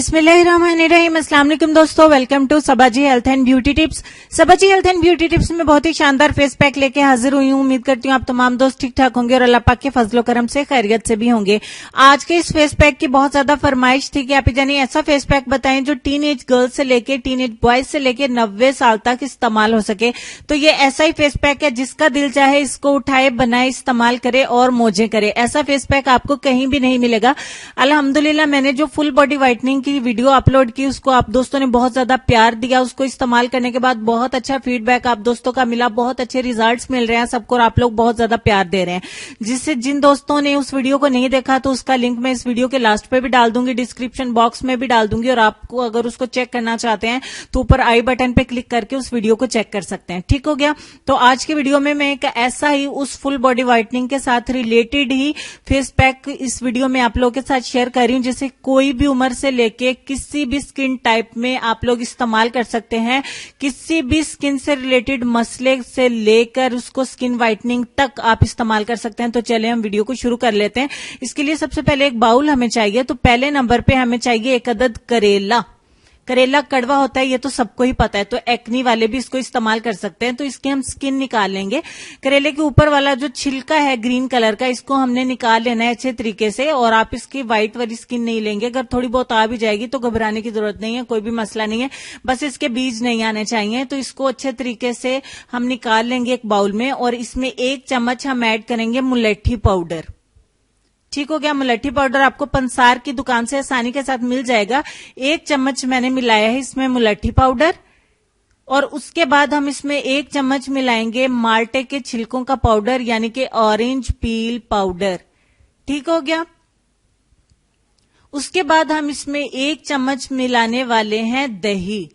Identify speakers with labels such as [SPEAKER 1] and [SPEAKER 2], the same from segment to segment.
[SPEAKER 1] बिस्मिल्लाहिर्रहमानिर्रहीम। अस्सलाम वालेकुम दोस्तों, welcome to Sabaji health and beauty tips. Sabaji health and beauty tips में बहुत ही शानदार फेस पैक लेके हाजिर हुई हूँ। उम्मीद करती हूँ आप तमाम दोस्त ठीक ठाक होंगे और अल्लाह पाक के फजलो करम से खैरियत से भी होंगे। आज के इस फेस पैक की बहुत ज्यादा फरमाइश थी कि आप जानिए ऐसा फेस पैक बताएं जो टीन एज गर्ल्स से लेके टीन एज बॉयज से लेके 90 साल तक इस्तेमाल हो सके। तो ये ऐसा ही फेस पैक है जिसका दिल चाहे इसको उठाए, बनाए, इस्तेमाल करे और मौजे करे। ऐसा फेस पैक आपको कहीं भी नहीं मिलेगा। अल्हम्दुलिल्लाह मैंने जो फुल बॉडी व्हाइटनिंग की वीडियो अपलोड की उसको आप दोस्तों ने बहुत ज्यादा प्यार दिया। उसको इस्तेमाल करने के बाद बहुत अच्छा फीडबैक आप दोस्तों का मिला, बहुत अच्छे रिजल्ट्स मिल रहे हैं सबको और आप लोग बहुत ज्यादा प्यार दे रहे हैं। जिससे जिन दोस्तों ने उस वीडियो को नहीं देखा तो उसका लिंक मैं इस वीडियो के लास्ट पे भी डाल दूंगी, डिस्क्रिप्शन बॉक्स में भी डाल दूंगी और आपको अगर उसको चेक करना चाहते हैं तो ऊपर आई बटन पे क्लिक करके उस वीडियो को चेक कर सकते हैं। ठीक हो गया। तो आज की वीडियो में मैं एक ऐसा ही उस फुल बॉडी व्हाइटनिंग के साथ रिलेटेड ही फेस पैक इस वीडियो में आप लोगों के साथ शेयर कर रही हूं, जिसे कोई भी उम्र से लेके किसी भी स्किन टाइप में आप लोग इस्तेमाल कर सकते हैं। किसी भी स्किन से रिलेटेड मसले से लेकर उसको स्किन व्हाइटनिंग तक आप इस्तेमाल कर सकते हैं। तो चलिए हम वीडियो को शुरू कर लेते हैं। इसके लिए सबसे पहले एक बाउल हमें चाहिए। तो पहले नंबर पे हमें चाहिए एक अदद करेला। करेला कड़वा होता है ये तो सबको ही पता है, तो एक्नी वाले भी इसको इस्तेमाल कर सकते हैं। तो इसकी हम स्किन निकाल लेंगे। करेले के ऊपर वाला जो छिलका है ग्रीन कलर का, इसको हमने निकाल लेना है अच्छे तरीके से। और आप इसकी व्हाइट वाली स्किन नहीं लेंगे। अगर थोड़ी बहुत आ भी जाएगी तो घबराने की जरूरत नहीं है, कोई भी मसला नहीं है, बस इसके बीज नहीं आने चाहिए। तो इसको अच्छे तरीके से हम निकाल लेंगे एक बाउल में और इसमें 1 चम्मच हम ऐड करेंगे मुलट्ठी पाउडर। ठीक हो गया। मुलट्ठी पाउडर आपको पंसार की दुकान से आसानी के साथ मिल जाएगा। 1 चम्मच मैंने मिलाया है इसमें मुलट्ठी पाउडर। और उसके बाद हम इसमें 1 चम्मच मिलाएंगे माल्टे के छिलकों का पाउडर, यानी कि ऑरेंज पील पाउडर। ठीक हो गया। उसके बाद हम इसमें 1 चम्मच मिलाने वाले हैं दही।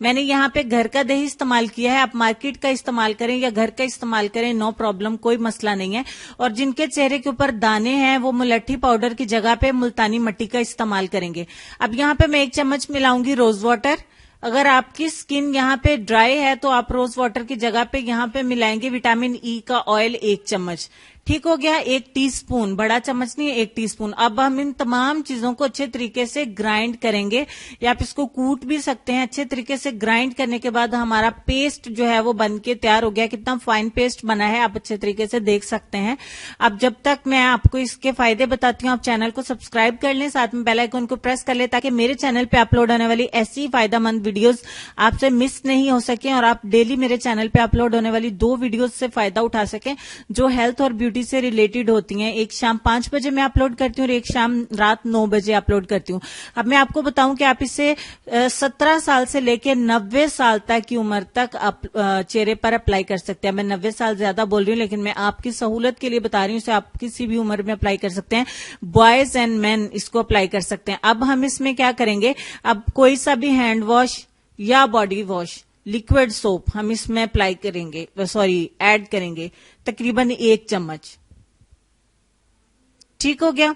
[SPEAKER 1] मैंने यहाँ पे घर का दही इस्तेमाल किया है, आप मार्केट का इस्तेमाल करें या घर का इस्तेमाल करें, नो प्रॉब्लम, कोई मसला नहीं है। और जिनके चेहरे के ऊपर दाने हैं वो मुलट्ठी पाउडर की जगह पे मुल्तानी मिट्टी का इस्तेमाल करेंगे। अब यहाँ पे मैं 1 चम्मच मिलाऊंगी रोज वाटर। अगर आपकी स्किन यहाँ पे ड्राई है तो आप रोज वाटर की जगह पे यहाँ पे मिलाएंगे विटामिन ई का ऑयल 1 चम्मच। ठीक हो गया। 1 टीस्पून, बड़ा चम्मच नहीं है, 1 टीस्पून। अब हम इन तमाम चीजों को अच्छे तरीके से ग्राइंड करेंगे या आप इसको कूट भी सकते हैं। अच्छे तरीके से ग्राइंड करने के बाद हमारा पेस्ट जो है वो बन के तैयार हो गया। कितना फाइन पेस्ट बना है आप अच्छे तरीके से देख सकते हैं। अब जब तक मैं आपको इसके फायदे बताती हूँ, आप चैनल को सब्सक्राइब कर लें, साथ में बेल आइकन को प्रेस कर लें ताकि मेरे चैनल पे अपलोड होने वाली ऐसी फायदेमंद वीडियोस आपसे मिस नहीं हो सके और आप डेली मेरे चैनल पे अपलोड होने वाली 2 वीडियोस से फायदा उठा सकें जो हेल्थ और ब्यूटी से रिलेटेड होती हैं। एक शाम 5 बजे मैं अपलोड करती हूँ और एक शाम रात 9 बजे अपलोड करती हूँ। अब मैं आपको बताऊं कि आप इसे 17 साल से लेकर 90 साल तक की उम्र तक चेहरे पर अप्लाई कर सकते हैं। मैं 90 साल ज्यादा बोल रही हूँ लेकिन मैं आपकी सहूलत के लिए बता रही हूँ, इसे आप किसी भी उम्र में अप्लाई कर सकते हैं। बॉयज एंड मैन इसको अप्लाई कर सकते हैं। अब हम इसमें क्या करेंगे, अब कोई सा भी हैंड वॉश या बॉडी वॉश, लिक्विड सोप हम इसमें अप्लाई करेंगे, ऐड करेंगे तकरीबन 1 चम्मच। ठीक हो गया।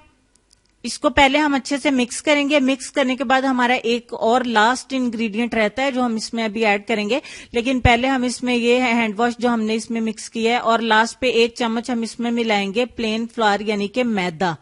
[SPEAKER 1] इसको पहले हम अच्छे से मिक्स करेंगे। मिक्स करने के बाद हमारा एक और लास्ट इंग्रेडिएंट रहता है जो हम इसमें अभी ऐड करेंगे, लेकिन पहले हम इसमें ये है हैंड वॉश जो हमने इसमें मिक्स किया है और लास्ट पे 1 चम्मच हम इसमें मिलाएंगे प्लेन फ्लावर यानी कि मैदा।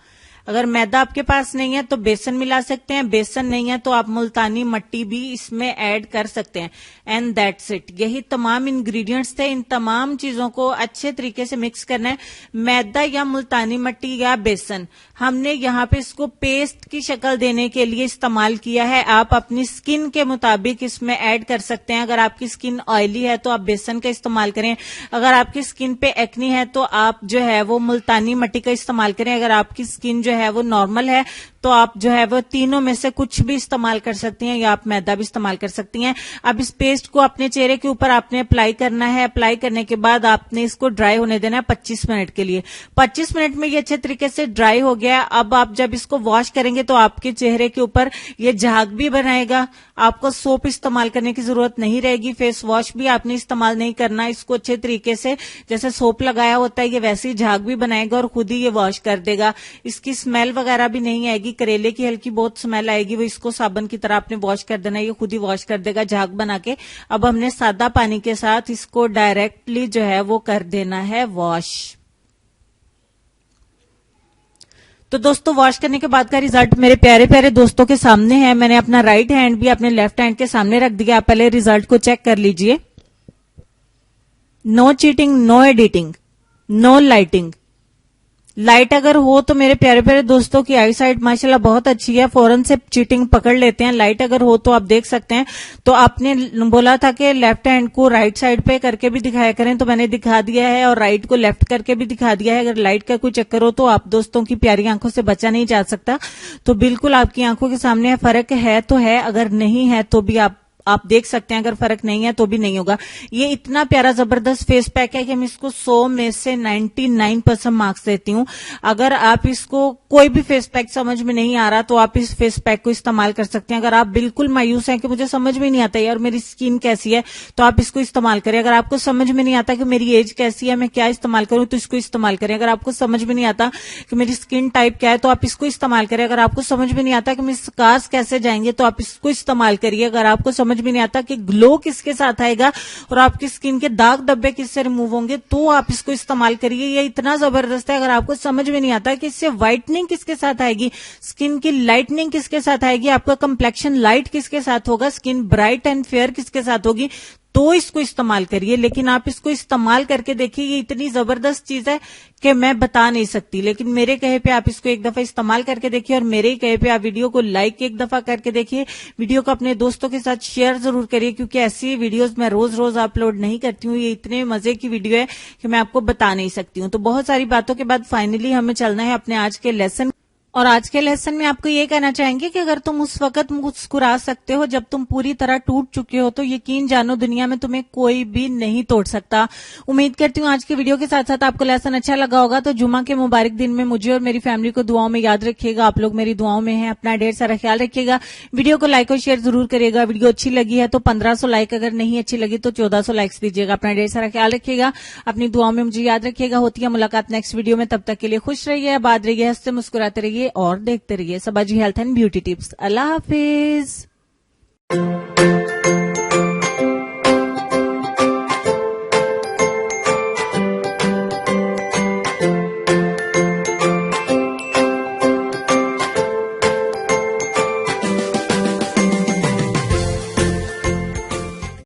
[SPEAKER 1] अगर मैदा आपके पास नहीं है तो बेसन मिला सकते हैं, बेसन नहीं है तो आप मुल्तानी मट्टी भी इसमें ऐड कर सकते हैं। And that's it. यही तमाम इंग्रेडिएंट्स थे। इन तमाम चीजों को अच्छे तरीके से मिक्स करना है। मैदा या मुल्तानी मट्टी या बेसन हमने यहाँ पे इसको पेस्ट की शक्ल देने के लिए इस्तेमाल किया है। आप अपनी स्किन के मुताबिक इसमें ऐड कर सकते हैं। अगर आपकी स्किन ऑयली है तो आप बेसन का इस्तेमाल करें, अगर आपकी स्किन पे एक्नी है तो आप जो है वो मुल्तानी मट्टी का इस्तेमाल करें, अगर आपकी स्किन जो है वो नॉर्मल है तो आप जो है वो तीनों में से कुछ भी इस्तेमाल कर सकती हैं या आप मैदा भी इस्तेमाल कर सकती हैं। अब इस पेस्ट को अपने चेहरे के ऊपर आपने अप्लाई करना है। अप्लाई करने के बाद आपने इसको ड्राई होने देना है 25 मिनट के लिए। 25 मिनट में ये अच्छे तरीके से ड्राई हो गया। अब आप जब इसको वॉश करेंगे तो आपके चेहरे के ऊपर ये झाग भी बनाएगा। आपको सोप इस्तेमाल करने की जरूरत नहीं रहेगी। फेस वॉश भी आपने इस्तेमाल नहीं करना। इसको अच्छे तरीके से जैसे सोप लगाया होता है ये वैसे ही झाग भी बनाएगा और खुद ही ये वॉश कर देगा। इसकी स्मेल वगैरह भी नहीं आएगी। करेले की हल्की बहुत स्मेल आएगी, वो इसको साबुन की तरह आपने वॉश कर देना, ये खुद ही वॉश कर देगा झाग बना के। अब हमने सादा पानी के साथ इसको डायरेक्टली जो है वो कर देना है वॉश। तो दोस्तों वॉश करने के बाद का रिजल्ट मेरे प्यारे प्यारे दोस्तों के सामने है। मैंने अपना राइट हैंड भी अपने लेफ्ट हैंड के सामने रख दिया। आप पहले रिजल्ट को चेक कर लीजिए। No cheating, no editing, no lighting. Light अगर हो तो मेरे प्यारे प्यारे दोस्तों की आई साइट माशाल्लाह बहुत अच्छी है, फौरन से चीटिंग पकड़ लेते हैं। लाइट अगर हो तो आप देख सकते हैं। तो आपने बोला था कि लेफ्ट हैंड को राइट साइड पे करके भी दिखाया करें, तो मैंने दिखा दिया है, और राइट को लेफ्ट करके भी दिखा दिया है। अगर लाइट का कोई चक्कर हो तो आप दोस्तों की प्यारी आंखों से बचा नहीं जा सकता। तो बिल्कुल आपकी आंखों के सामने फर्क है तो है, अगर नहीं है तो भी आप देख सकते हैं। अगर फर्क नहीं है तो भी नहीं होगा। ये इतना प्यारा जबरदस्त फेस पैक है कि मैं इसको 100 में से 99% मार्क्स देती हूं। अगर आप इसको कोई भी फेस पैक समझ में नहीं आ रहा तो आप इस फेस पैक को इस्तेमाल कर सकते हैं। अगर आप बिल्कुल मायूस हैं कि मुझे समझ में नहीं आता यार मेरी स्किन कैसी है, तो आप इसको इस्तेमाल करें। अगर आपको समझ में नहीं आता कि मेरी एज कैसी है, मैं क्या इस्तेमाल करूं, तो इसको इस्तेमाल करें। अगर आपको समझ में नहीं आता कि मेरी स्किन टाइप क्या है, तो आप इसको इस्तेमाल करें। अगर आपको समझ में नहीं आता कि मेरे स्कार्स कैसे जाएंगे, तो आप इसको इस्तेमाल करिए। अगर आपको समझ में नहीं आता कि ग्लो किसके साथ आएगा और आपकी स्किन के दाग धब्बे किससे रिमूव होंगे, तो आप इसको इस्तेमाल करिए। ये इतना जबरदस्त है। अगर आपको समझ में नहीं आता कि इससे व्हाइटनिंग किसके साथ आएगी, स्किन की लाइटनिंग किसके साथ आएगी, आपका कंप्लेक्शन लाइट किसके साथ होगा, स्किन ब्राइट एंड फेयर किसके साथ होगी, तो इसको इस्तेमाल करिए। लेकिन आप इसको इस्तेमाल करके देखिए, ये इतनी जबरदस्त चीज है कि मैं बता नहीं सकती। लेकिन मेरे कहे पे आप इसको एक दफा इस्तेमाल करके देखिए, और मेरे ही कहे पे आप वीडियो को लाइक एक दफा करके देखिए। वीडियो को अपने दोस्तों के साथ शेयर जरूर करिए, क्योंकि ऐसी वीडियोस मैं रोज रोज अपलोड नहीं करती हूँ। ये इतने मजे की वीडियो है कि मैं आपको बता नहीं सकती हूँ। तो बहुत सारी बातों के बाद फाइनली हमें चलना है अपने आज के लेसन। और आज के लेसन में आपको ये कहना चाहेंगे कि अगर तुम उस वक्त मुस्कुरा सकते हो जब तुम पूरी तरह टूट चुके हो, तो यकीन जानो दुनिया में तुम्हें कोई भी नहीं तोड़ सकता। उम्मीद करती हूँ आज की वीडियो के साथ साथ आपको लेसन अच्छा लगा होगा। तो जुमा के मुबारक दिन में मुझे और मेरी फैमिली को दुआओं में याद रखिएगा। आप लोग मेरी दुआओं में हैं। अपना ढेर सारा ख्याल रखिएगा। वीडियो को लाइक और शेयर जरूर करिएगा। वीडियो अच्छी लगी है तो 1500 लाइक, अगर नहीं अच्छी लगी तो 1400 लाइक्स दीजिएगा। अपना ढेर सारा ख्याल रखिएगा। अपनी दुआओं में मुझे याद रखिएगा। होती है मुलाकात नेक्स्ट वीडियो में। तब तक के लिए खुश रहिए, आबाद रहिए, हंसते मुस्कुराते रहिए और देखते रहिए Sabaji health and beauty tips. Allah Hafiz.